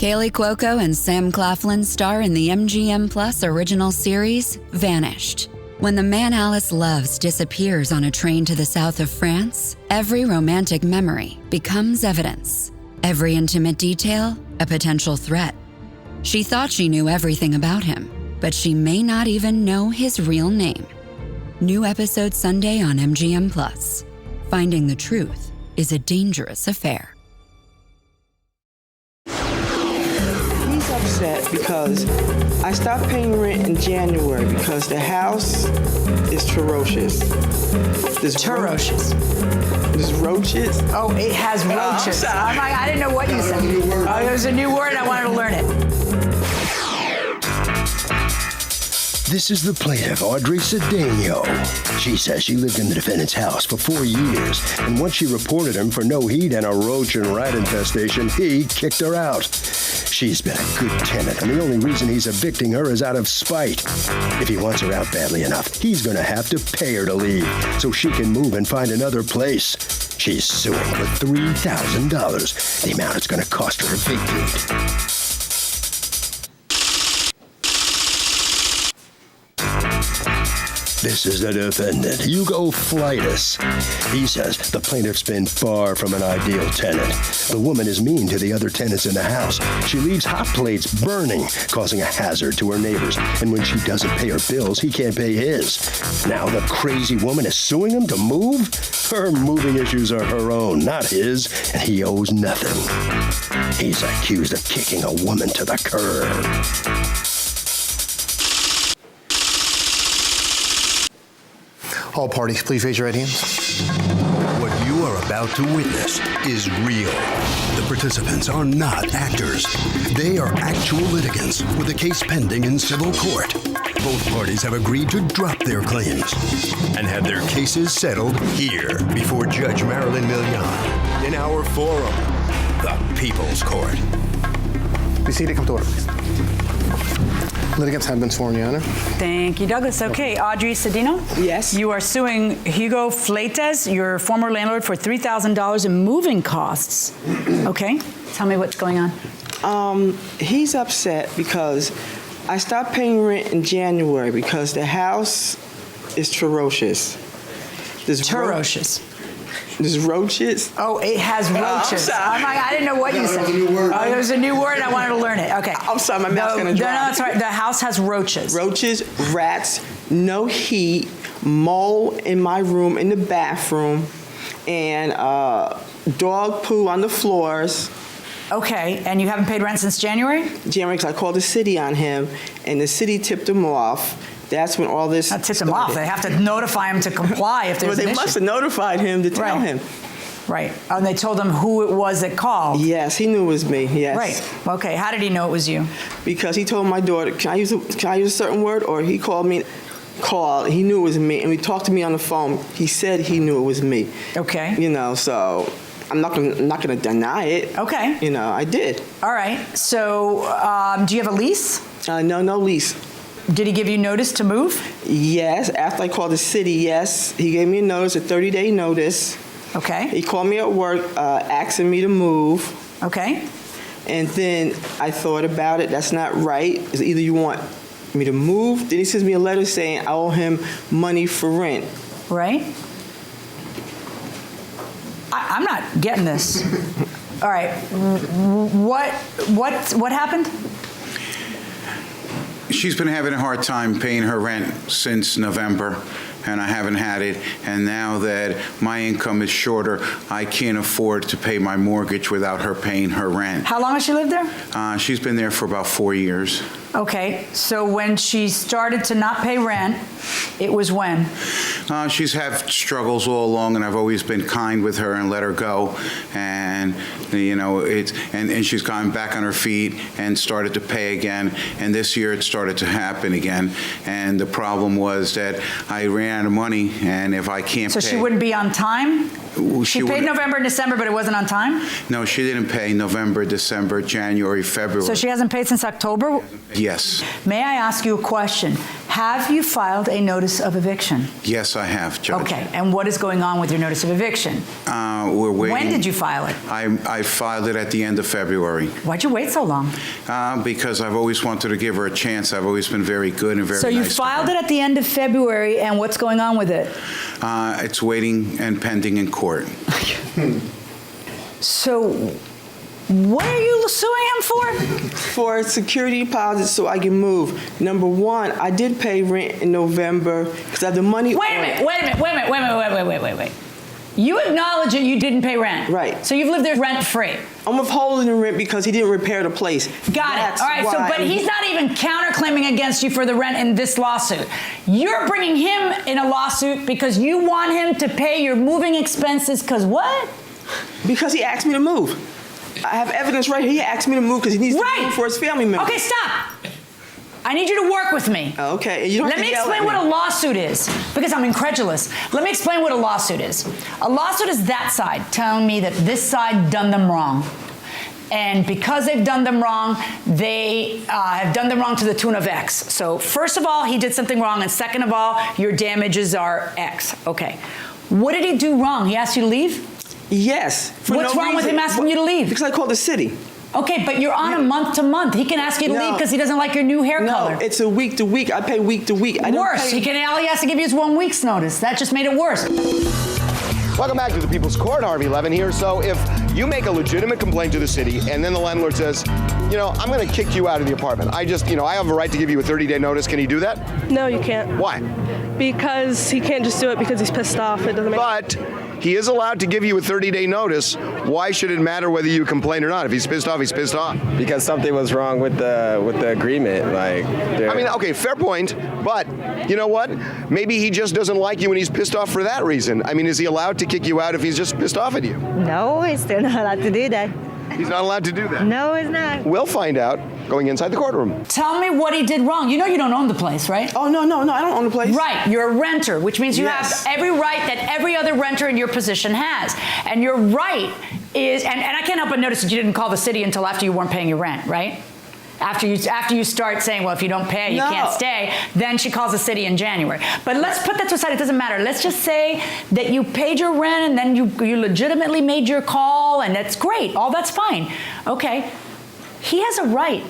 Kaylee Cuoco and Sam Claflin star in the MGM Plus original series, Vanished. When the man Alice loves disappears on a train to the south of France, every romantic memory becomes evidence. Every intimate detail, a potential threat. She thought she knew everything about him, but she may not even know his real name. New episode Sunday on MGM Plus. Finding the truth is a dangerous affair. He's upset because I stopped paying rent in January because the house is ferocious. Ferocious. There's roaches. Oh, it has roaches. I'm like, I didn't know what you said. Oh, it was a new word. I wanted to learn it. This is the plaintiff, Audrey Cedeno. She says she lived in the defendant's house for 4 years, and once she reported him for no heat and a roach and rat infestation, he kicked her out. She's been a good tenant, and the only reason he's evicting her is out of spite. If he wants her out badly enough, he's going to have to pay her to leave so she can move and find another place. She's suing for $3,000, the amount it's going to cost her to vacate. This is the defendant, Hugo Flightus. He says the plaintiff's been far from an ideal tenant. The woman is mean to the other tenants in the house. She leaves hot plates burning, causing a hazard to her neighbors. And when she doesn't pay her bills, he can't pay his. Now the crazy woman is suing him to move? Her moving issues are her own, not his, and he owes nothing. He's accused of kicking a woman to the curb. All parties, please raise your right hands. What you are about to witness is real. The participants are not actors. They are actual litigants with a case pending in civil court. Both parties have agreed to drop their claims and have their cases settled here before Judge Marilyn Milian in our forum, the People's Court. Be seated, come to order, please. Litigants have been sworn, Your Honor. Thank you, Douglas. Okay, Audrey Cedeno? Yes. You are suing Hugo Flightus, your former landlord, for $3,000 in moving costs. Okay, tell me what's going on. He's upset because I stopped paying rent in January because the house is ferocious. Ferocious. There's roaches. Oh, it has roaches. I'm like, I didn't know what you said. Oh, it was a new word, and I wanted to learn it. Okay. I'm sorry, my mouth's going to dry. No, that's right. The house has roaches. Roaches, rats, no heat, mold in my room, in the bathroom, and dog poo on the floors. Okay, and you haven't paid rent since January? January, because I called the city on him, and the city tipped him off. That's when all this Not tip started. him off. They have to notify him to comply if there's Well, an they issue. must have notified him to tell him. Right. And they told him who it was that called. Yes, he knew it was me, yes. Right. Okay, how did he know it was you? Because he told my daughter, can I use a certain word? Or he called me, he knew it was me, and we talked to me on the phone. He said he knew it was me. Okay. You know, so I'm not gonna deny it. Okay. You know, I did. All right. So, do you have a lease? No lease. Did he give you notice to move? Yes, after I called the city, yes. He gave me a notice, a 30-day notice. Okay. He called me at work asking me to move. Okay. And then I thought about it. That's not right. It's either you want me to move. Then he sends me a letter saying I owe him money for rent. Right. I'm not getting this. All right. What happened? She's been having a hard time paying her rent since November, and I haven't had it. And now that my income is shorter, I can't afford to pay my mortgage without her paying her rent. How long has she lived there? She's been there for about 4 years. Okay, so when she started to not pay rent, it was when? She's had struggles all along, and I've always been kind with her and let her go. And you know, and she's gone back on her feet and started to pay again. And this year it started to happen again. And the problem was that I ran out of money, and if I can't pay, so she wouldn't be on time? She paid wouldn't. November and December, but it wasn't on time? No, she didn't pay November, December, January, February. So she hasn't paid since October? Yes. May I ask you a question? Have you filed a notice of eviction? Yes, I have, Judge. Okay, and what is going on with your notice of eviction? We're waiting. When did you file it? I filed it at the end of February. Why'd you wait so long? Because I've always wanted to give her a chance. I've always been very good and very So you nice to filed her. it at the end of February, and what's going on with it? It's waiting and pending in court. So what are you suing him for? For security deposits so I can move. Number one, I did pay rent in November because I have the money. Wait a minute. You acknowledge that you didn't pay rent. Right. So you've lived there rent-free. I'm withholding the rent because he didn't repair the place. Got That's it. All right, so, why- but he's not even counterclaiming against you for the rent in this lawsuit. You're bringing him in a lawsuit because you want him to pay your moving expenses because what? Because he asked me to move. I have evidence right here. He asked me to move because he needs to move for his family members. Okay, stop. I need you to work with me. Okay, and you don't Let have me to yell explain at what me. a lawsuit is, because I'm incredulous. Let me explain what a lawsuit is. A lawsuit is that side telling me that this side done them wrong. And because they've done them wrong, they have done them wrong to the tune of X. So first of all, he did something wrong, and second of all, your damages are X. Okay. What did he do wrong? He asked you to leave? Yes. For What's no wrong with reason. him asking you to leave? Because I called the city. Okay, but you're on a month to month. He can ask you to leave because he doesn't like your new hair color. No, it's a week to week. I pay week to week. I don't Worse. pay- All he has to give you is 1 week's notice. That just made it worse. Welcome back to the People's Court. Harvey Levin here. So if you make a legitimate complaint to the city and then the landlord says, you know, I'm going to kick you out of the apartment. I have a right to give you a 30-day notice. Can he do that? No, you can't. Why? Because he can't just do it because he's pissed off. It doesn't make But he is allowed to give you a 30-day notice. Why should it matter whether you complain or not? If he's pissed off, he's pissed off. Because something was wrong with the agreement. I mean, okay, fair point. But you know what? Maybe he just doesn't like you and he's pissed off for that reason. I mean, is he allowed to kick you out if he's just pissed off at you? No, he's still not allowed to do that. He's not allowed to do that. No, he's not. We'll find out going inside the courtroom. Tell me what he did wrong. You know you don't own the place, right? Oh, no, I don't own the place. Right, you're a renter, which means you Yes. have every right that every other renter in your position has. And your right is, and I can't help but notice that you didn't call the city until after you weren't paying your rent, right? After you start saying, well, if you don't pay, you can't stay, then she calls the city in January. But let's put that to the side. It doesn't matter. Let's just say that you paid your rent and then you legitimately made your call, and that's great. All that's fine. Okay. He has a right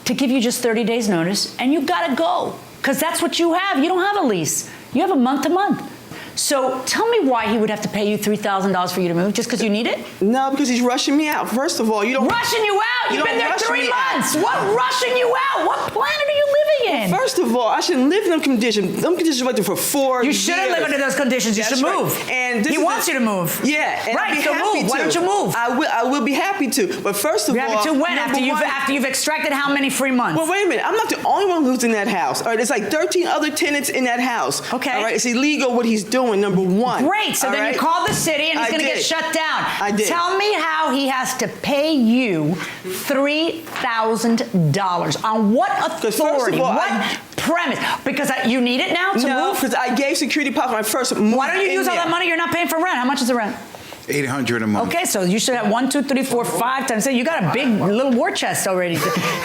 to give you just 30 days notice, and you got to go because that's what you have. You don't have a lease. You have a month to month. So tell me why he would have to pay you $3,000 for you to move, just because you need it? No, because he's rushing me out. First of all, you don't... Rushing you out? You You've been don't there rush 3 me out. months. What rushing you out? What planet are you living in? First of all, I shouldn't live in them conditions. Them conditions were there for 4 years. You shouldn't live under those conditions. You That's should right. move. And He wants you to move. Yeah. And Right, I'd be so happy move. Why to. don't you move? I will be happy to. But first of You're all... happy to when? number one- After you've extracted how many free months? Well, wait a minute. I'm not the only one who's in that house. All right, there's like 13 other tenants in that house. Okay. All right, it's illegal what he's doing, number one. Great. So All then right? you call the city and he's I going to get did. shut down. I did. Tell me how he has to pay you $3,000. On what authority? all, what premise? Because you need it now to No, move? because I gave security deposit when I first moved. Why don't you in use all there. that money? You're not paying for rent. How much is the rent? $800 a month. Okay, so you should have 1, 2, 3, 4, 5 times. So you got a big little war chest already.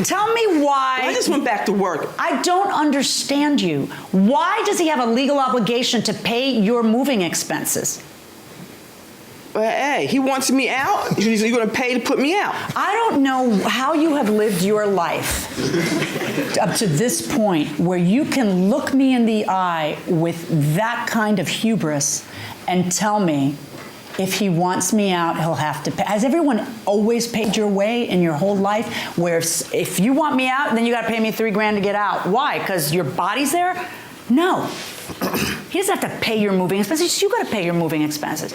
Tell me why. I just went back to work. I don't understand you. Why does he have a legal obligation to pay your moving expenses? Hey, he wants me out. He's going to pay to put me out. I don't know how you have lived your life up to this point where you can look me in the eye with that kind of hubris and tell me if he wants me out, he'll have to pay. Has everyone always paid your way in your whole life where if you want me out, then you got to pay me $3,000 to get out? Why? Because your body's there? No. He doesn't have to pay your moving expenses. You got to pay your moving expenses.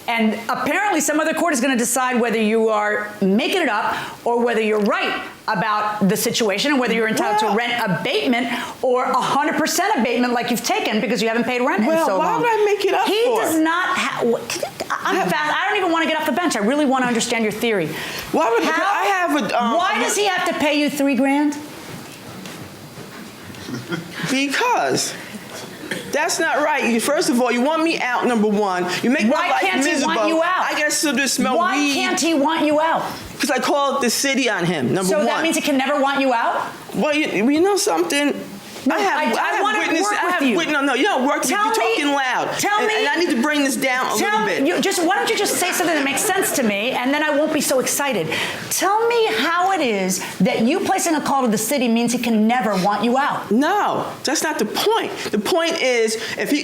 And apparently some other court is going to decide whether you are making it up or whether you're right about the situation and whether you're entitled to rent abatement or 100% abatement like you've taken because you haven't paid rent in so long. why would I make it up He for? does not I'm fast. I don't even want to get off the bench. I really want to understand your theory. Why would I have a... why does he have to pay you $3,000? Because... That's not right. First of all, you want me out, number one. You make my life Why can't miserable. he want you out? I get to smell Why weed. can't he want you out? Because I called the city on him, number one. So that means he can never want you out? Well, you know something? No, I have want to witness. work I with have you. witness. No, you don't work. Tell You're me- talking loud. Tell me. And I need to bring this down a little bit. Why don't you just say something that makes sense to me, and then I won't be so excited. Tell me how it is that you placing a call to the city means he can never want you out. No, that's not the point. The point is,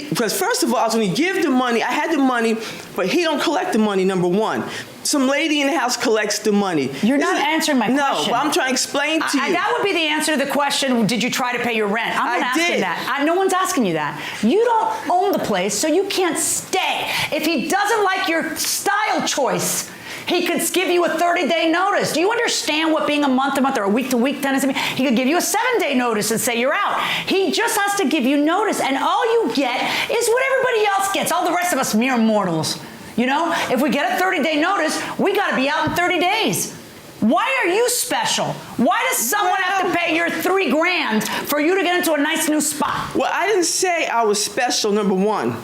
because first of all, I was going to give the money. I had the money, but he don't collect the money, number one. Some lady in the house collects the money. You're not answering my question. No, but I'm trying to explain to you. That would be the answer to the question, did you try to pay your rent? I'm not asking did. that. No one's asking you that. You don't own the place, so you can't stay. If he doesn't like your style choice, he could give you a 30-day notice. Do you understand what being a month-to-month or a week-to-week tenant means? He could give you a 7-day notice and say you're out. He just has to give you notice, and all you get is what everybody else gets. All the rest of us mere mortals. You know, if we get a 30-day notice, we got to be out in 30 days. Why are you special? Why does someone have to pay your $3,000 for you to get into a nice new spot? Well, I didn't say I was special, number one.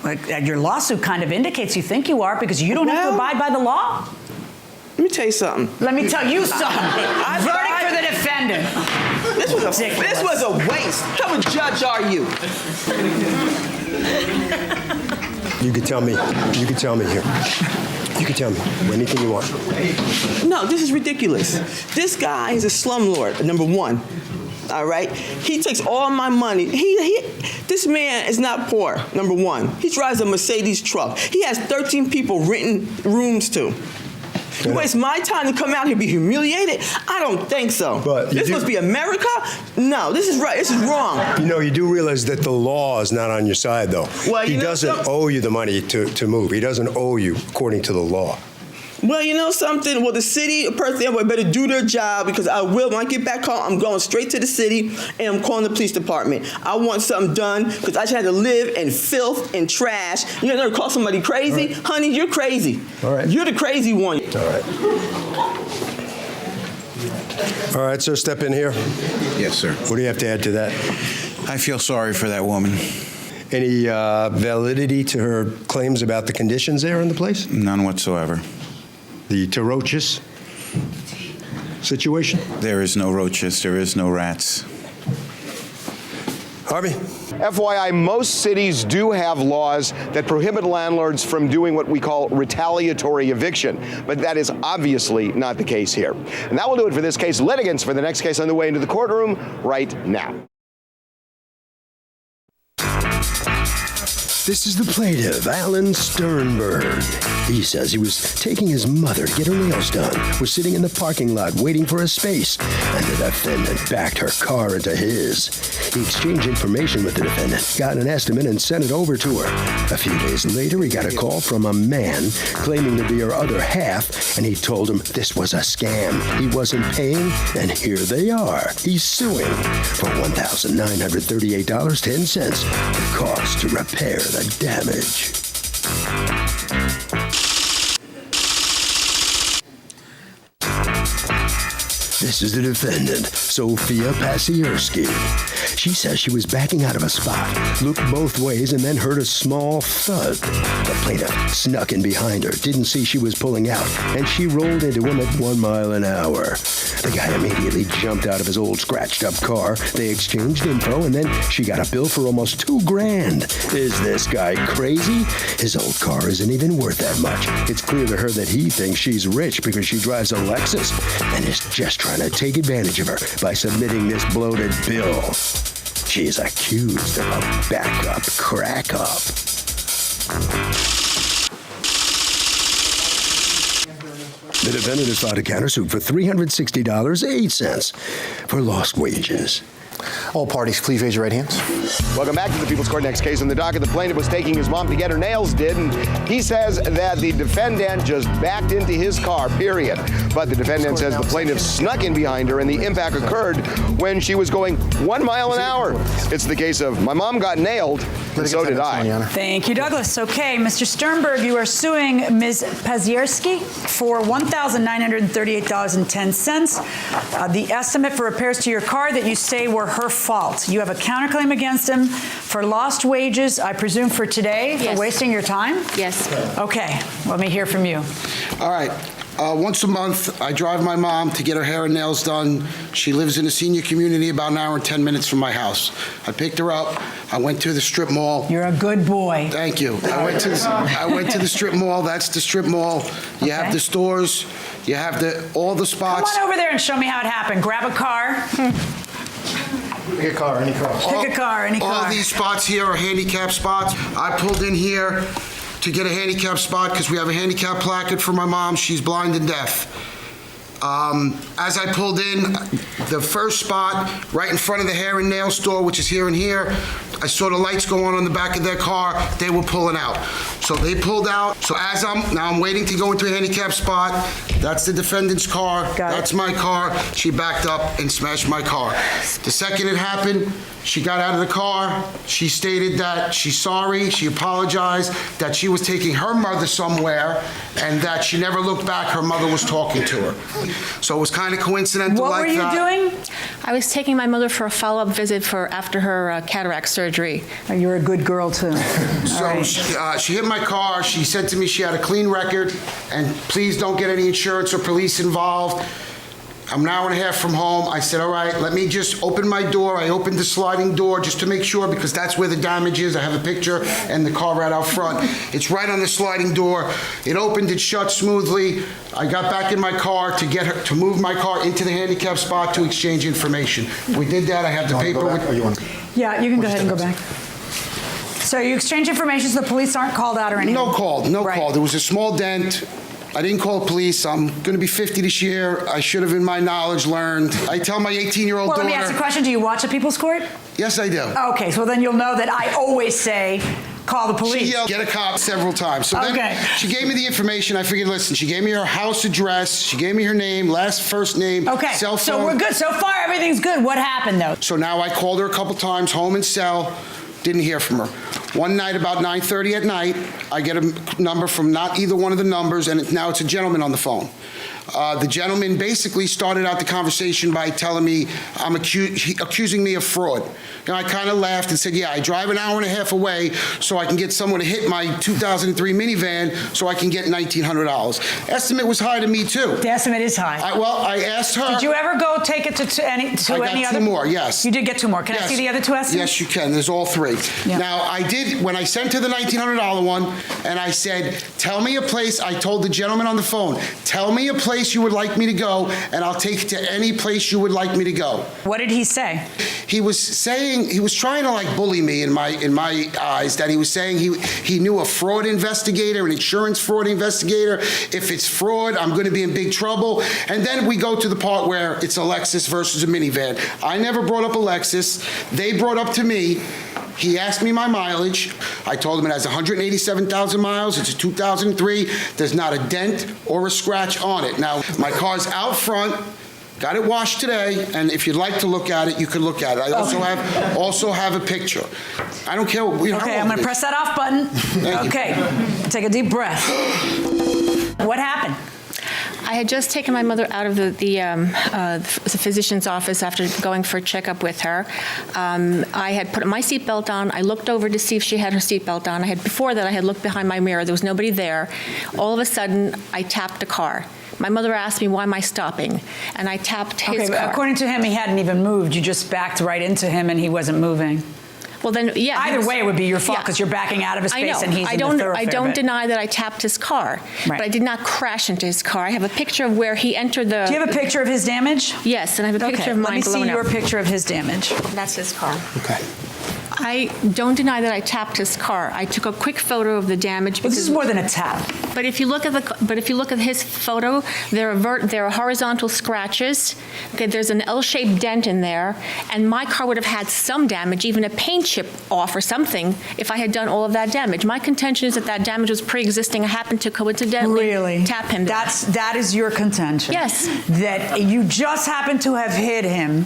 Your lawsuit kind of indicates you think you are because you don't have to abide by the law. Let me tell you something. Let me tell you something. Verdict for the defendant. This was a waste. What kind of judge are you? You can tell me. You can tell me here. You can tell me anything you want. No, this is ridiculous. This guy is a slumlord, number one. All right? He takes all my money. This man is not poor, number one. He drives a Mercedes truck. He has 13 people renting rooms to. You waste my time to come out here and be humiliated? I don't think so. But this must be America? No, this is right. This is wrong. You know, you do realize that the law is not on your side, though. Well, he doesn't owe you the money to move. He doesn't owe you according to the law. Well, you know something? Well, the city person better do their job because I will. When I get back home, I'm going straight to the city and I'm calling the police department. I want something done because I just had to live in filth and trash. You never call somebody crazy? Right. Honey, you're crazy. All right. You're the crazy one. All right. All right, sir, step in here. Yes, sir. What do you have to add to that? I feel sorry for that woman. Any validity to her claims about the conditions there in the place? None whatsoever. The roaches situation? There is no roaches. There is no rats. Harvey? FYI, most cities do have laws that prohibit landlords from doing what we call retaliatory eviction, but that is obviously not the case here. And that will do it for this case. Litigants for the next case on the way into the courtroom right now. This is the plaintiff, Alan Sternberg. He says he was taking his mother to get her nails done, was sitting in the parking lot waiting for a space, and the defendant backed her car into his. He exchanged information with the defendant, got an estimate, and sent it over to her. A few days later, he got a call from a man claiming to be her other half, and he told him this was a scam. He wasn't paying, and here they are. He's suing for $1,938.10, the cost to repair the damage. This is the defendant, Sophia Pasierski. She says she was backing out of a spot, looked both ways, and then heard a small thud. The plaintiff snuck in behind her, didn't see she was pulling out, and she rolled into him at 1 mile an hour. The guy immediately jumped out of his old scratched-up car. They exchanged info, and then she got a bill for almost $2,000. Is this guy crazy? His old car isn't even worth that much. It's clear to her that he thinks she's rich because she drives a Lexus and is just trying to take advantage of her by submitting this bloated bill. She is accused of a backup crack-up. The defendant has filed a countersuit for $360.08 for lost wages. All parties, please raise your right hands. Welcome back to the People's Court. Next case on the docket. The plaintiff was taking his mom to get her nails did, and he says that the defendant just backed into his car, period. But the defendant says the plaintiff snuck in behind her, and the impact occurred when she was going 1 mile an hour. It's the case of my mom got nailed, and so did I. Thank you, Douglas. Okay, Mr. Sternberg, you are suing Ms. Pasierski for $1,938.10. The estimate for repairs to your car that you say were her fault. You have a counterclaim against him for lost wages, I presume for today, for wasting your time? Yes. Okay, let me hear from you. All right. Once a month, I drive my mom to get her hair and nails done. She lives in a senior community about an hour and 10 minutes from my house. I picked her up. I went to the strip mall. You're a good boy. Thank you. I went to the strip mall. That's the strip mall. You have the stores. You have all the spots. Come on over there and show me how it happened. Grab a car. Pick a car, any car. Pick a car, any car. All these spots here are handicap spots. I pulled in here to get a handicap spot because we have a handicap placard for my mom. She's blind and deaf. As I pulled in, the first spot right in front of the hair and nail store, which is here and here, I saw the lights go on the back of their car. They were pulling out. So they pulled out. So now I'm waiting to go into a handicap spot. That's the defendant's car. That's my car. She backed up and smashed my car. The second it happened, she got out of the car. She stated that she's sorry. She apologized, that she was taking her mother somewhere, and that she never looked back. Her mother was talking to her. So it was kind of coincidental What like were you that. doing? I was taking my mother for a follow-up visit after her cataract surgery. Oh, you're a good girl, too. So she hit my car. She said to me she had a clean record, and please don't get any insurance or police involved. I'm an hour and a half from home. I said, all right, let me just open my door. I opened the sliding door just to make sure, because that's where the damage is. I have a picture and the car right out front. It's right on the sliding door. It opened, it shut smoothly. I got back in my car to move my car into the handicap spot to exchange information. We did that. I have the paper with. Yeah, you can go ahead and go back. So you exchange information so the police aren't called out or anything? No call. There was a small dent. I didn't call the police. I'm going to be 50 this year. I should have, in my knowledge, learned. I tell my 18-year-old daughter... Well, let me ask you a question. Do you watch a People's Court? Yes, I do. Okay, so then you'll know that I always say, call the police. She yelled, get a cop, several times. So then she gave me the information. I figured, listen, she gave me her house address. She gave me her name, first name, cell phone. So we're good. So far, everything's good. What happened, though? So now I called her a couple times, home and cell. Didn't hear from her. One night, about 9:30 at night, I get a number from not either one of the numbers, and now it's a gentleman on the phone. The gentleman basically started out the conversation by telling me, accusing me of fraud. And I kind of laughed and said, yeah, I drive an hour and a half away so I can get someone to hit my 2003 minivan so I can get $1,900. Estimate was high to me, too. The estimate is high. I asked her. Did you ever go take it to any other? I got two more, yes. You did get two more. Can I see the other two estimates? Yes, you can. There's all three. Yeah. Now, I did, when I sent her the $1,900 one, and I said, tell me a place, I told the gentleman on the phone, tell me a place you would like me to go, and I'll take it to any place you would like me to go. What did he say? He was saying, he was trying to like bully me in my eyes, that he was saying he knew a fraud investigator, an insurance fraud investigator. If it's fraud, I'm going to be in big trouble. And then we go to the part where it's a Lexus versus a minivan. I never brought up a Lexus. They brought up to me. He asked me my mileage. I told him it has 187,000 miles. It's a 2003. There's not a dent or a scratch on it. Now, my car's out front. Got it washed today, and if you'd like to look at it, you can look at it. I also have a picture. I don't care. Okay, I'm going to press that off button. Okay, take a deep breath. What happened? I had just taken my mother out of the physician's office after going for a checkup with her. I had put my seatbelt on. I looked over to see if she had her seatbelt on. Before that, I had looked behind my mirror. There was nobody there. All of a sudden, I tapped a car. My mother asked me, why am I stopping? And I tapped his car. According to him, he hadn't even moved. You just backed right into him, and he wasn't moving. Well, then, yeah. Either way, it would be your fault because you're backing out of his space and he's in the thoroughfare. I don't deny that I tapped his car, but I did not crash into his car. I have a picture of where he entered the... Do you have a picture of his damage? Yes, and I have a picture of mine blown up. Let me see your picture of his damage. That's his car. Okay. I don't deny that I tapped his car. I took a quick photo of the damage. Well, this is more than a tap. But if you look at his photo, there are horizontal scratches. Okay, there's an L-shaped dent in there, and my car would have had some damage, even a paint chip off or something, if I had done all of that damage. My contention is that damage was pre-existing. I happened to coincidentally tap him. That is your contention. Yes. That you just happened to have hit him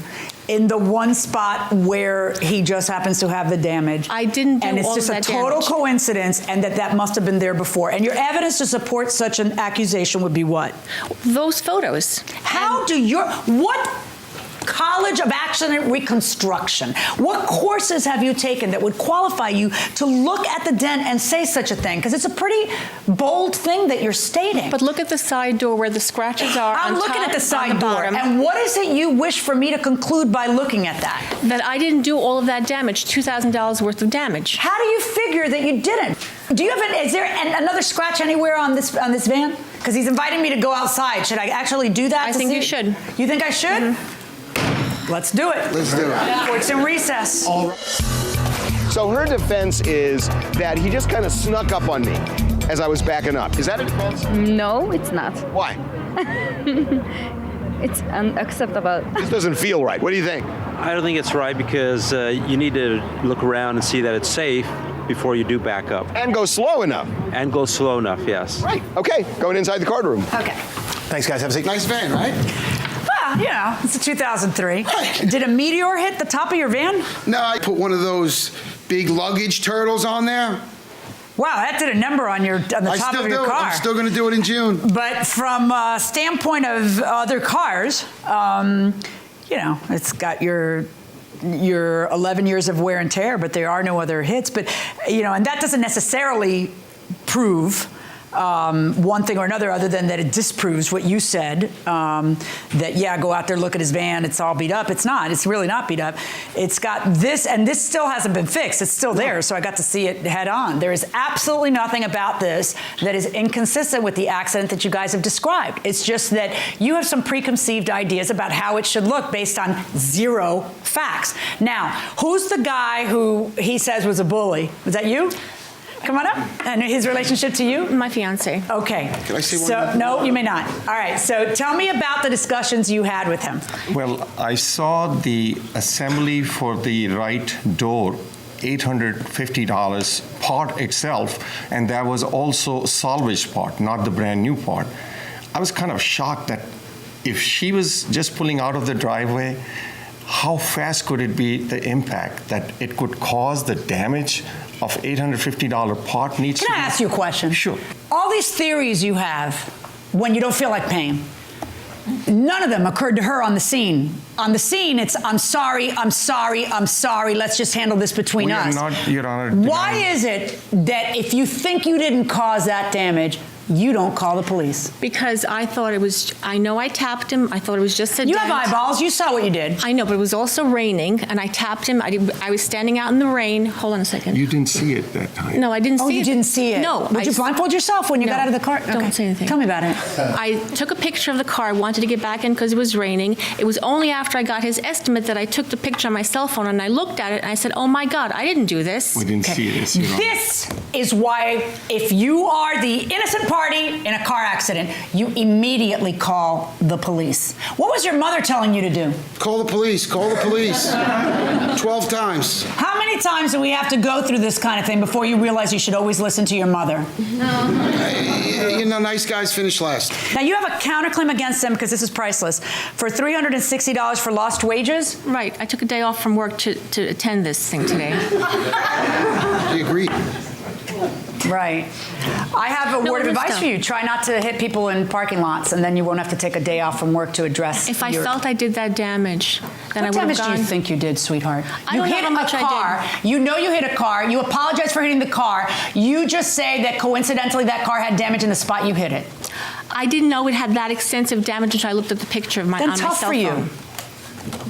in the one spot where he just happens to have the damage. I didn't do all of that damage. And it's just a total coincidence, and that must have been there before. And your evidence to support such an accusation would be what? Those photos. How do your... What... College of Accident Reconstruction. What courses have you taken that would qualify you to look at the dent and say such a thing? Because it's a pretty bold thing that you're stating. But look at the side door where the scratches are. I'm on looking top, at the side on the door. bottom. And what is it you wish for me to conclude by looking at that? That I didn't do all of that damage, $2,000 worth of damage. How do you figure that you didn't? Do you have is there another scratch anywhere on this van? Because he's inviting me to go outside. Should I actually do that? I think you should. You think I should? Mm-hmm. Let's do it. Let's do it. Court's in recess. All right. So her defense is that he just kind of snuck up on me as I was backing up. Is that a defense? No, it's not. Why? It's unacceptable. This doesn't feel right. What do you think? I don't think it's right because you need to look around and see that it's safe before you do back up. And go slow enough. And go slow enough, yes. Right. Okay, going inside the card room. Okay. Thanks, guys. Have a seat. Nice van, right? Well, you know, it's a 2003. Did a meteor hit the top of your van? No, I put one of those big luggage turtles on there. Wow, that did a number on the top of your car. I'm still going to do it in June. But from a standpoint of other cars, you know, it's got your 11 years of wear and tear, but there are no other hits. But, you know, and that doesn't necessarily prove one thing or another other than that it disproves what you said, that, yeah, go out there, look at his van, it's all beat up. It's not. It's really not beat up. It's got this, and this still hasn't been fixed. It's still there, so I got to see it head on. There is absolutely nothing about this that is inconsistent with the accident that you guys have described. It's just that you have some preconceived ideas about how it should look based on zero facts. Now, who's the guy who he says was a bully? Was that you? Come on up. And his relationship to you? My fiance. Okay. Can I say one So, more? no, you may not. All right. So tell me about the discussions you had with him. Well, I saw the assembly for the right door, $850 part itself, and that was also salvage part, not the brand new part. I was kind of shocked that if she was just pulling out of the driveway, how fast could it be the impact that it could cause the damage of $850 part needs to be? Can I ask you a question? Sure. All these theories you have when you don't feel like paying, none of them occurred to her on the scene. On the scene, it's, I'm sorry, let's just handle this between We us. are not, Your Honor. Why is it that if you think you didn't cause that damage, you don't call the police? Because I thought it was, I know I tapped him. I thought it was just a You dent. have eyeballs. You saw what you did. I know, but it was also raining, and I tapped him. I was standing out in the rain. Hold on a second. You didn't see it that time. No, I didn't see it. Oh, you didn't see it? No. Would you blindfold yourself when you got out of the car? Don't Okay. say anything. Tell me about it. I took a picture of the car. I wanted to get back in because it was raining. It was only after I got his estimate that I took the picture on my cell phone, and I looked at it, and I said, oh, my God, I didn't do this. We didn't see this, Your Honor. This is why, if you are the innocent party in a car accident, you immediately call the police. What was your mother telling you to do? Call the police. Call the police. 12 times. How many times do we have to go through this kind of thing before you realize you should always listen to your mother? You know, nice guys finish last. Now, you have a counterclaim against him, because this is priceless, for $360 for lost wages? Right. I took a day off from work to attend this thing today. He agreed. Right. I have a word of advice for you. Try not to hit people in parking lots, and then you won't have to take a day off from work to address If I felt I did that damage, then I What would have damage gone. do you think you did, sweetheart? I You don't know hit how much a I car. You know you hit a car. You apologize for hitting the car. You just say that coincidentally that car had damage in the spot you hit it. I didn't know it had that extensive damage until I looked at the picture of Then on my tough cell for you. phone.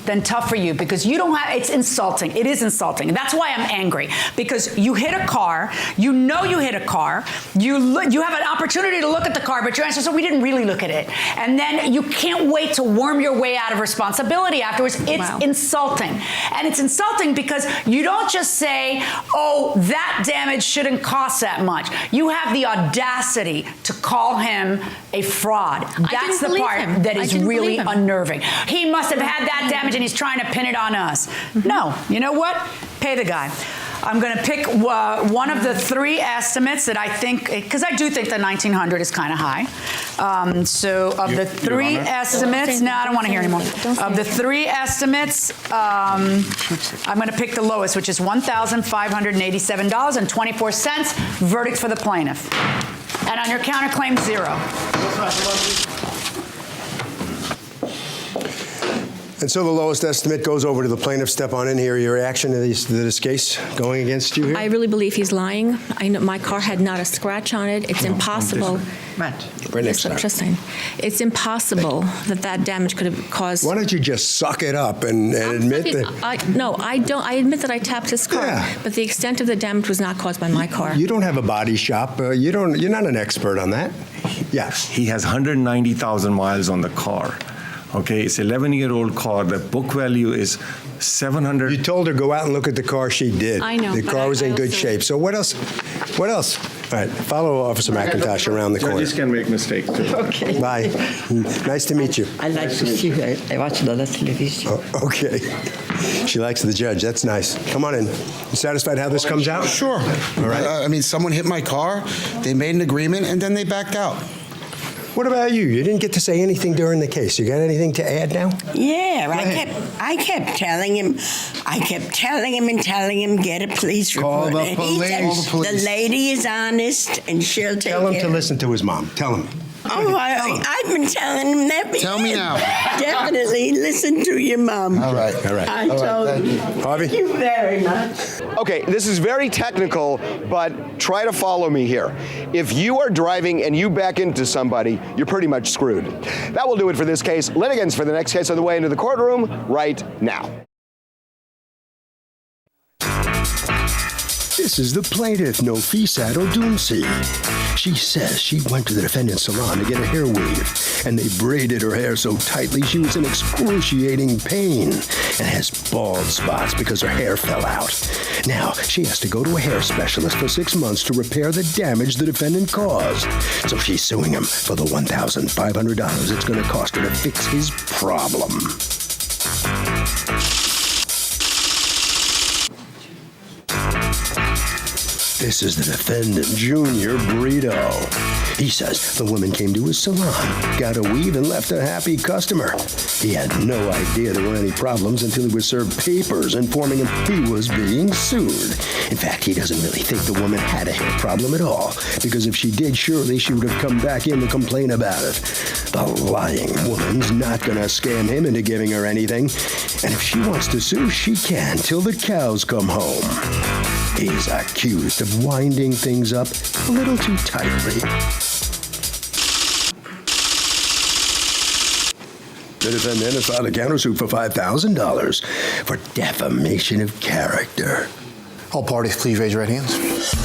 Then tough for you, because you don't have, it's insulting. It is insulting. And that's why I'm angry, because you hit a car, you know you hit a car, you have an opportunity to look at the car, but your answer is, so we didn't really look at it. And then you can't wait to worm your way out of responsibility afterwards. It's insulting. And it's insulting because you don't just say, oh, that damage shouldn't cost that much. You have the audacity to call him a fraud. That's the part that is really unnerving. He must have had that damage and he's trying to pin it on us. No, you know what? Pay the guy. I'm going to pick one of the three estimates that I think, because I do think the 1900 is kind of high. So of the three estimates, no, I don't want to hear anymore. Of the three estimates, I'm going to pick the lowest, which is $1,587.24. Verdict for the plaintiff. And on your counterclaim, 0. And so the lowest estimate goes over to the plaintiff. Step on in here. Your reaction to this case going against you here? I really believe he's lying. I know my car had not a scratch on it. It's impossible. Right next to Just saying. It's impossible that damage could have caused. Why don't you just suck it up and admit that? No, I don't. I admit that I tapped his car, but the extent of the damage was not caused by my car. You don't have a body shop. You're not an expert on that. Yeah. He has 190,000 miles on the car. Okay, it's an 11-year-old car. The book value is $700. You told her go out and look at the car. She did. I know. The car was in good shape. So what else? What else? All right, follow Officer McIntosh around the corner. Judges can make mistakes too. Okay. Bye. Nice to meet you. I like to see her. I watch a lot of television. Oh, okay. She likes the judge. That's nice. Come on in. You satisfied how this comes out? Sure. All right. I mean, someone hit my car, they made an agreement, and then they backed out. What about you? You didn't get to say anything during the case. You got anything to add now? Yeah, I kept telling him, and telling him, get a police report. Call the And he said, police. Call the police. The lady is honest, and she'll take Tell him care to of it. listen to his mom. Tell him. Oh, I've been telling him that. Tell me now. Definitely listen to your mom. All right. I told him. Harvey? Thank you very much. Okay, this is very technical, but try to follow me here. If you are driving and you back into somebody, you're pretty much screwed. That will do it for this case. Litigants for the next case on the way into the courtroom right now. This is the plaintiff, Nofisat Odunsi. She says she went to the defendant's salon to get a hair weave, and they braided her hair so tightly she was in excruciating pain and has bald spots because her hair fell out. Now, she has to go to a hair specialist for 6 months to repair the damage the defendant caused. So she's suing him for the $1,500 it's going to cost her to fix his problem. This is the defendant, Junior Brito. He says the woman came to his salon, got a weave, and left a happy customer. He had no idea there were any problems until he was served papers informing him he was being sued. In fact, he doesn't really think the woman had a hair problem at all, because if she did, surely she would have come back in to complain about it. The lying woman's not going to scam him into giving her anything. And if she wants to sue, she can till the cows come home. He's accused of winding things up a little too tightly. The defendant has filed a countersuit for $5,000 for defamation of character. All parties, please raise your right hands.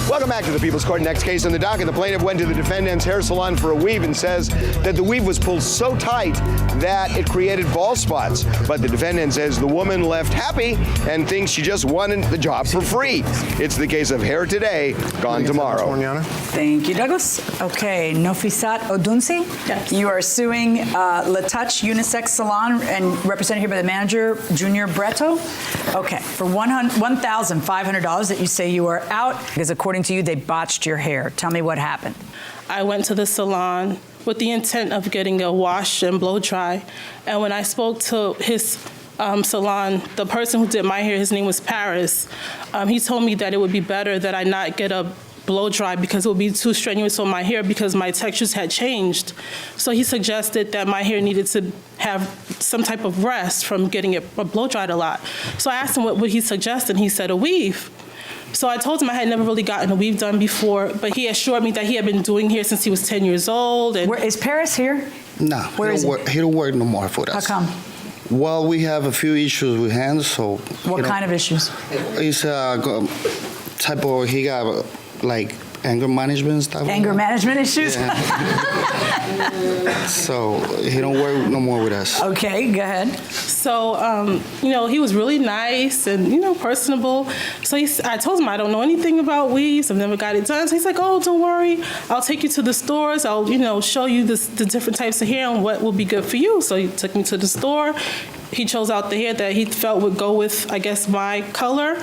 Welcome back to the People's Court. Next case on the docket. The plaintiff went to the defendant's hair salon for a weave and says that the weave was pulled so tight that it created bald spots. But the defendant says the woman left happy and thinks she just won the job for free. It's the case of hair today, gone tomorrow. Thank you, Douglas. Okay, Nofisat Odunsi. Yes. You are suing La Touch Unisex Salon and represented here by the manager, Junior Brito. Okay, for $1,500 that you say you are out because according to you, they botched your hair. Tell me what happened. I went to the salon with the intent of getting a wash and blow dry. And when I spoke to his salon, the person who did my hair, his name was Paris, he told me that it would be better that I not get a blow dry because it would be too strenuous on my hair because my textures had changed. So he suggested that my hair needed to have some type of rest from getting it blow dried a lot. So I asked him what would he suggest, and he said a weave. So I told him I had never really gotten a weave done before, but he assured me that he had been doing hair since he was 10 years old. And Where is Paris here? No, Where is he don't work no more for us. How come? Well, we have a few issues with hands, so. What kind of issues? It's type of, he got like anger management stuff. Anger management issues? Yeah. So he don't work no more with us. Okay, go ahead. So, he was really nice and, personable. So I told him I don't know anything about weaves. I've never got it done. So he's like, oh, don't worry. I'll take you to the stores. I'll, show you the different types of hair and what will be good for you. So he took me to the store. He chose out the hair that he felt would go with, I guess, my color.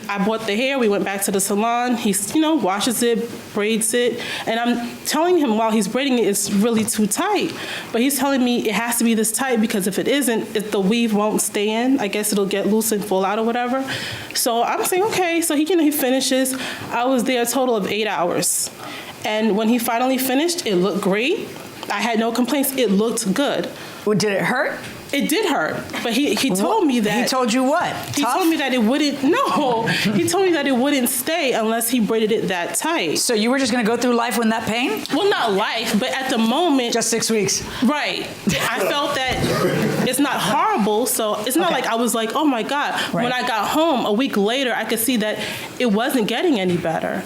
I bought the hair. We went back to the salon. He, washes it, braids it. And I'm telling him while he's braiding it, it's really too tight. But he's telling me it has to be this tight because if it isn't, the weave won't stay in. I guess it'll get loose and fall out or whatever. So I'm saying, okay. So he finishes. I was there a total of 8 hours. And when he finally finished, it looked great. I had no complaints. It looked good. Did it hurt? It did hurt, but he told me that. He told you what? He told me that it wouldn't. No, he told me that it wouldn't stay unless he braided it that tight. So you were just going to go through life with that pain? Well, not life, but at the moment. Just 6 weeks. Right. I felt that it's not horrible, so it's not like I was like, oh my God. Right. When I got home a week later, I could see that it wasn't getting any better.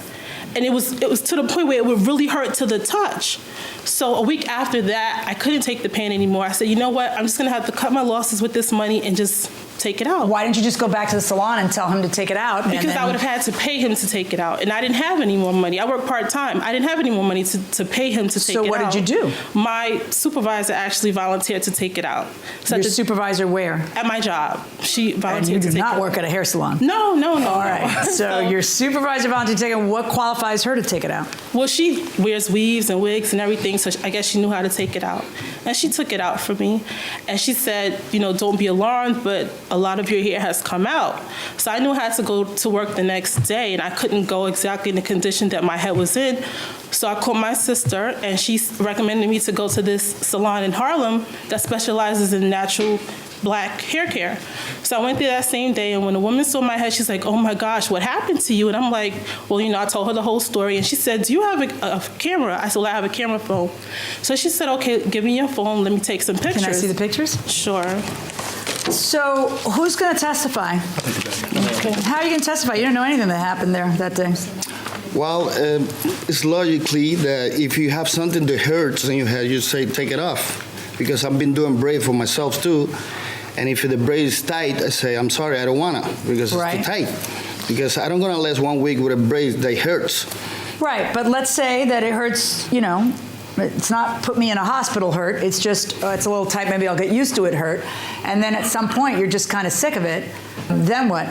And it was to the point where it would really hurt to the touch. So a week after that, I couldn't take the pain anymore. I said, you know what? I'm just going to have to cut my losses with this money and just take it out. Why didn't you just go back to the salon and tell him to take it out? Because I would have had to pay him to take it out. And I didn't have any more money. I work part-time. I didn't have any more money to pay him to take it out. So what did you do? My supervisor actually volunteered to take it out. So Your supervisor where? At my job. She volunteered and you to did take not it work out. at a hair salon? No. All right. So your supervisor volunteered to take it. What qualifies her to take it out? Well, she wears weaves and wigs and everything, so I guess she knew how to take it out. And she took it out for me. And she said, don't be alarmed, but a lot of your hair has come out. So I knew I had to go to work the next day, and I couldn't go exactly in the condition that my head was in. So I called my sister, and she recommended me to go to this salon in Harlem that specializes in natural black hair care. So I went there that same day, and when the woman saw my head, she's like, oh my gosh, what happened to you? And I'm like, well, I told her the whole story, and she said, do you have a camera? I said, well, I have a camera phone. So she said, okay, give me your phone, let me take some pictures. Can I see the pictures? Sure. So who's going to testify? Okay. How are you going to testify? You don't know anything that happened there that day. Well, it's logically that if you have something that hurts in your head, you say take it off. Because I've been doing braid for myself too. And if the braid is tight, I say, I'm sorry, I don't want to, because it's too tight. Because I don't going to last 1 week with a braid that hurts. Right, but let's say that it hurts, it's not put me in a hospital hurt, it's just, it's a little tight, maybe I'll get used to it hurt. And then at some point, you're just kind of sick of it. Then what?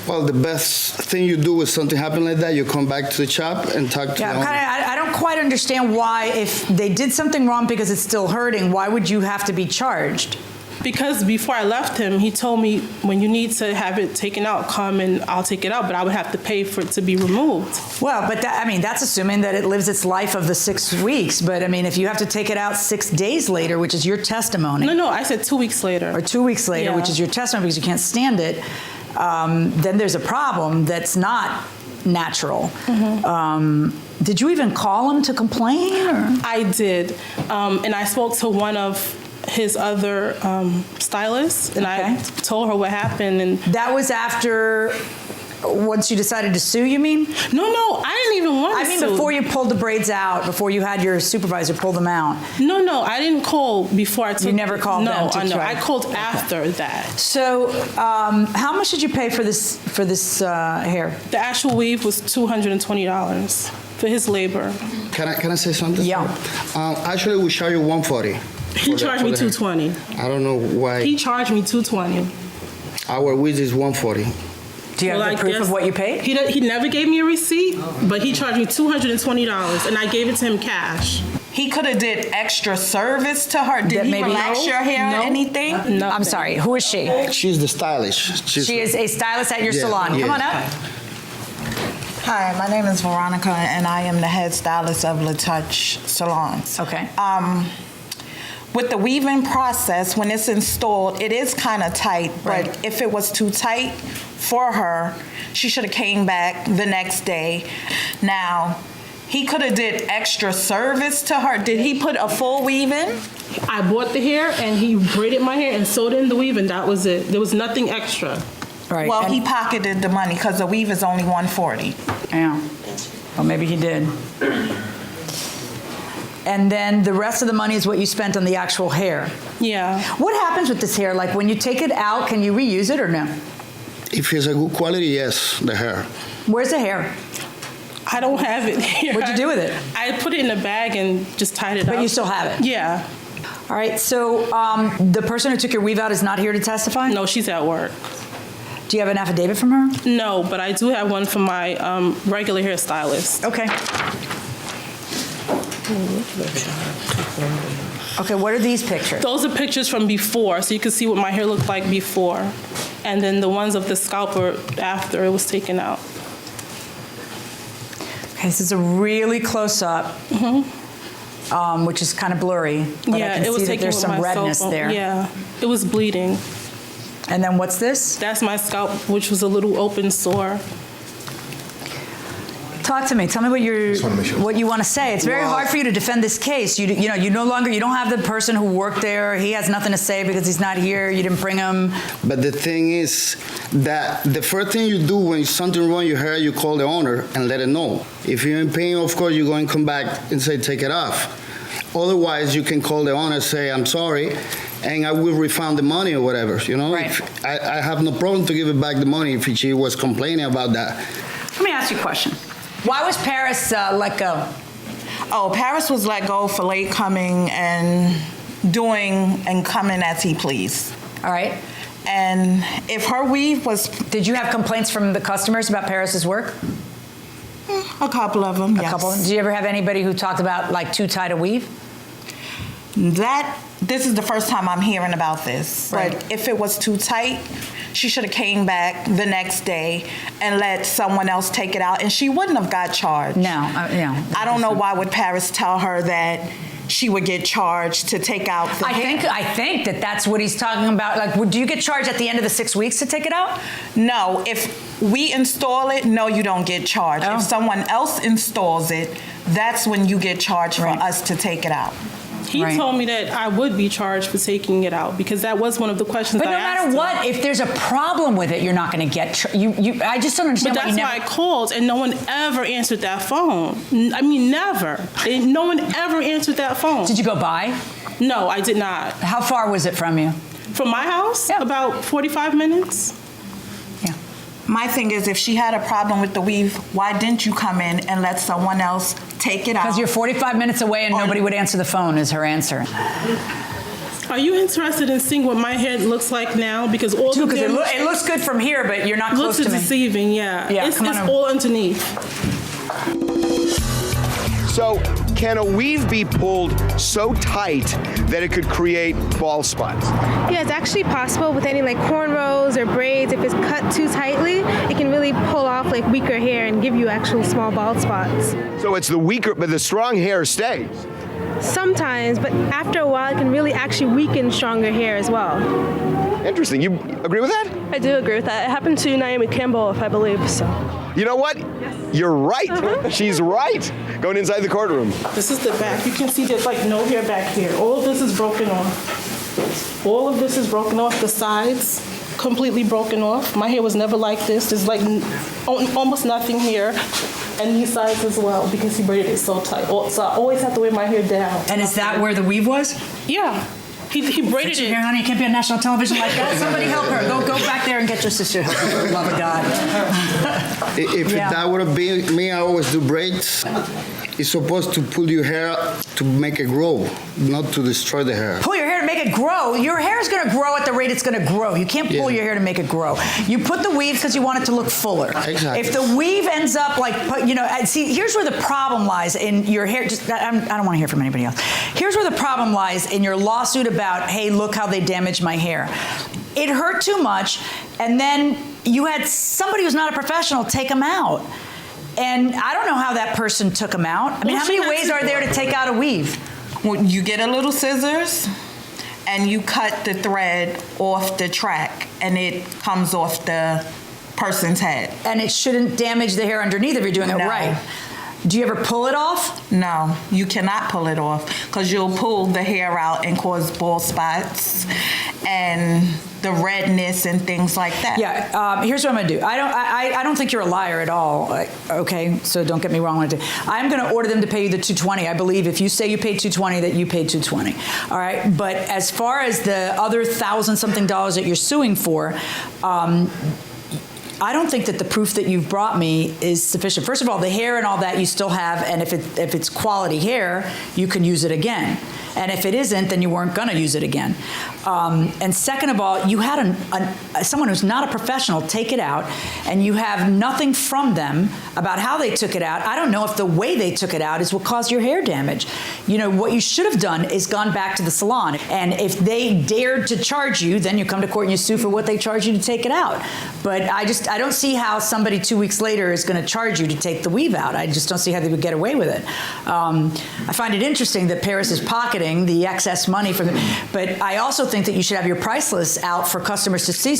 Well, the best thing you do when something happen like that, you come back to the shop and talk to the owner. I don't quite understand why, if they did something wrong because it's still hurting, why would you have to be charged? Because before I left him, he told me, when you need to have it taken out, come and I'll take it out, but I would have to pay for it to be removed. Well, but that's assuming that it lives its life of the 6 weeks. But if you have to take it out 6 days later, which is your testimony. No, I said 2 weeks later. Or 2 weeks later, which is your testimony because you can't stand it, then there's a problem that's not natural. Did you even call him to complain? Or? I did. And I spoke to one of his other stylists, and I told her what happened. And that was after, once you decided to sue, you mean? No, I didn't even want to sue. Before you pulled the braids out, before you had your supervisor pull them out. No, I didn't call before I took. You never called them to try. I called after that. So, how much did you pay for this hair? The actual weave was $220 for his labor. Can I say something? Yeah. Actually, we charge you $140. He charged me $220. I don't know why. He charged me $220. Our weave is $140. Do you have the proof of what you paid? He never gave me a receipt, but he charged me $220, and I gave it to him cash. He could have did extra service to her. Did he relax your hair or anything? No. I'm sorry. Who is she? She's the stylist. She is a stylist at your salon. Come on up. Hi, my name is Veronica, and I am the head stylist of La Touch Salons. Okay. With the weaving process, when it's installed, it is kind of tight, but if it was too tight for her, she should have came back the next day. Now, he could have did extra service to her. Did he put a full weave in? I bought the hair, and he braided my hair and sewed in the weave, and that was it. There was nothing extra. Right. Well, he pocketed the money because the weave is only $140. Yeah. Well, maybe he did. And then the rest of the money is what you spent on the actual hair. Yeah. What happens with this hair? Like when you take it out, can you reuse it or no? If it's a good quality, yes, the hair. Where's the hair? I don't have it here. What'd you do with it? I put it in a bag and just tied it up. But you still have it? Yeah. All right, so the person who took your weave out is not here to testify? No, she's at work. Do you have an affidavit from her? No, but I do have one from my regular hairstylist. Okay. Okay, what are these pictures? Those are pictures from before, so you can see what my hair looked like before. And then the ones of the scalper after it was taken out. Okay, this is a really close up. which is kind of blurry. But Yeah, I can it was see that taken there's with some my cell redness phone. there. Yeah, it was bleeding. And then what's this? That's my scalp, which was a little open sore. Talk to me. Tell me what you want to say. It's very hard for you to defend this case. You don't have the person who worked there. He has nothing to say because he's not here. You didn't bring him. But the thing is that the first thing you do when something wrong you hear, you call the owner and let it know. If you're in pain, of course, you're going to come back and say, take it off. Otherwise, you can call the owner and say, I'm sorry, and I will refund the money or whatever, you know? Right. I have no problem to give it back the money if she was complaining about that. Let me ask you a question. Why was Paris let go? Oh, Paris was let go for late coming and doing and coming as he pleased. All right. And if her weave was... Did you have complaints from the customers about Paris's work? A couple of them, yes. A couple. Did you ever have anybody who talked about like too tight a weave? This is the first time I'm hearing about this. Right. But if it was too tight, she should have came back the next day and let someone else take it out, and she wouldn't have got charged. No. I don't know why would Paris tell her that she would get charged to take out the hair. I think that's what he's talking about. Like, do you get charged at the end of the 6 weeks to take it out? No. If we install it, no, you don't get charged. Oh. If someone else installs it, that's when you get charged for us to take it out. He told me that I would be charged for taking it out because that was one of the questions But I no asked matter him. what, if there's a problem with it, you're not going to get I just don't understand But why you that's never... why I called, and no one ever answered that phone. I mean, never. No one ever answered that phone. Did you go by? No, I did not. How far was it from you? From my house? Yeah. About 45 minutes. My thing is, if she had a problem with the weave, why didn't you come in and let someone else take it out? Because you're 45 minutes away and nobody would answer the phone is her answer. Are you interested in seeing what my hair looks like now? Because all the damage, it looks good from here, but you're not close to me. Looks deceiving, yeah. It's come on all underneath. So, can a weave be pulled so tight that it could create bald spots? Yeah, it's actually possible with any like cornrows or braids. If it's cut too tightly, it can really pull off like weaker hair and give you actual small bald spots. So it's the weaker, but the strong hair stays. Sometimes, but after a while, it can really actually weaken stronger hair as well. Interesting. You agree with that? I do agree with that. It happened to Naomi Campbell, if I believe so. You know what? You're right. She's right. Going inside the courtroom. This is the back. You can see there's like no hair back here. All of this is broken off. All of this is broken off. The sides completely broken off. My hair was never like this. There's like almost nothing here. And these sides as well because he braided it so tight. So I always have to wear my hair down. And is that where the weave was? Yeah. He braided it. Here, honey, you can't be on national television like that. Somebody help her. Go back there and get your sister help her, for the love of God. If that would have been me, I always do braids. It's supposed to pull your hair to make it grow, not to destroy the hair. Pull your hair to make it grow. Your hair is going to grow at the rate it's going to grow. You can't pull your hair to make it grow. You put the weave because you want it to look fuller. Exactly. If the weave ends up like, see, here's where the problem lies in your hair. I don't want to hear from anybody else. Here's where the problem lies in your lawsuit about, hey, look how they damaged my hair. It hurt too much, and then you had somebody who's not a professional take them out. And I don't know how that person took them out. I mean, how many ways are there to take out a weave? Well, you get a little scissors and you cut the thread off the track and it comes off the person's head. And it shouldn't damage the hair underneath if you're doing it right. Do you ever pull it off? No, you cannot pull it off because you'll pull the hair out and cause bald spots and the redness and things like that. Yeah, here's what I'm gonna do. I don't think you're a liar at all. Okay, so don't get me wrong. I'm gonna order them to pay you the $220. I believe if you say you paid $220, that you paid $220. All right, but as far as the other $1,000-something that you're suing for, I don't think that the proof that you've brought me is sufficient. First of all, the hair and all that you still have, and if it's quality hair, you can use it again. And if it isn't, then you weren't going to use it again. And second of all, you had someone who's not a professional take it out, and you have nothing from them about how they took it out. I don't know if the way they took it out is what caused your hair damage. You know, what you should have done is gone back to the salon. And if they dared to charge you, then you come to court and you sue for what they charge you to take it out. But I don't see how somebody 2 weeks later is going to charge you to take the weave out. I just don't see how they would get away with it. I find it interesting that Paris is pocketing the excess money from them, but I also think that you should have your price list out for customers to see.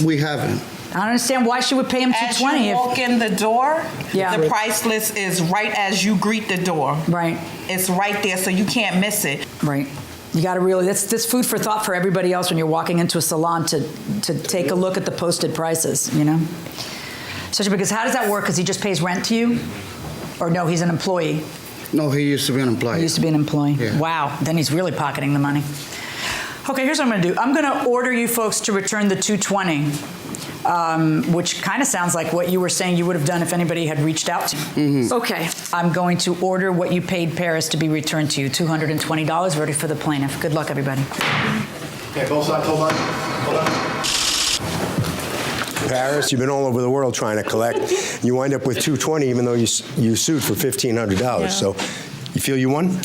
We haven't. I don't understand why she would pay him $220. As you walk in the door, Yeah. the price list is right as you greet the door. Right. It's right there, so you can't miss it. Right. You got to really, that's food for thought for everybody else when you're walking into a salon to take a look at the posted prices, you know? Especially because how does that work? Because he just pays rent to you? Or no, he's an employee? No, he used to be an employee. He used to be an employee? Yeah. Wow. Then he's really pocketing the money. Okay, here's what I'm going to do. I'm going to order you folks to return the $220, which kind of sounds like what you were saying you would have done if anybody had reached out to you. Okay. I'm going to order what you paid Paris to be returned to you, $220, verdict for the plaintiff. Good luck, everybody. Okay, both sides, hold on. Hold on. Paris, you've been all over the world trying to collect. You wind up with $220, even though you sued for $1,500. Yeah. So, you feel you won?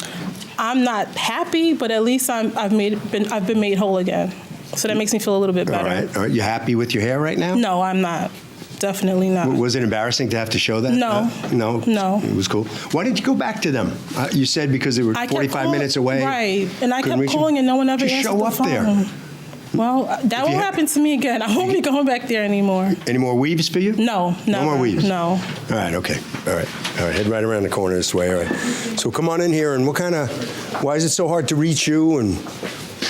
I'm not happy, but at least I've been made whole again. So that makes me feel a little bit better. All right. Are you happy with your hair right now? No, I'm not. Definitely not. Was it embarrassing to have to show that? No. No? No. It was cool. Why did you go back to them? You said because they were 45 minutes away. Right. And I Couldn't kept reach them? calling and no one ever Just answered show the up phone. there. Well, that won't happen to me again. I won't be going back there anymore. Any more weaves for you? No. No more weaves? No. All right, okay. All right. Head right around the corner this way. All right. So come on in here, and why is it so hard to reach you, and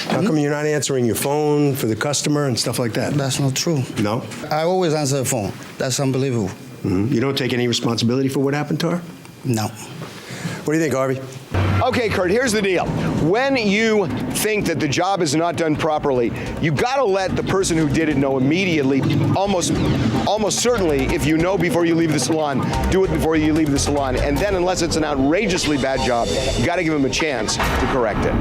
how come you're not answering your phone for the customer and stuff like that? That's not true. No? I always answer the phone. That's unbelievable. Mm-hmm. You don't take any responsibility for what happened to her? No. What do you think, Harvey? Okay, Kurt, here's the deal. When you think that the job is not done properly, you got to let the person who did it know immediately, almost certainly, if you know before you leave the salon, do it before you leave the salon. And then, unless it's an outrageously bad job, you got to give them a chance to correct it.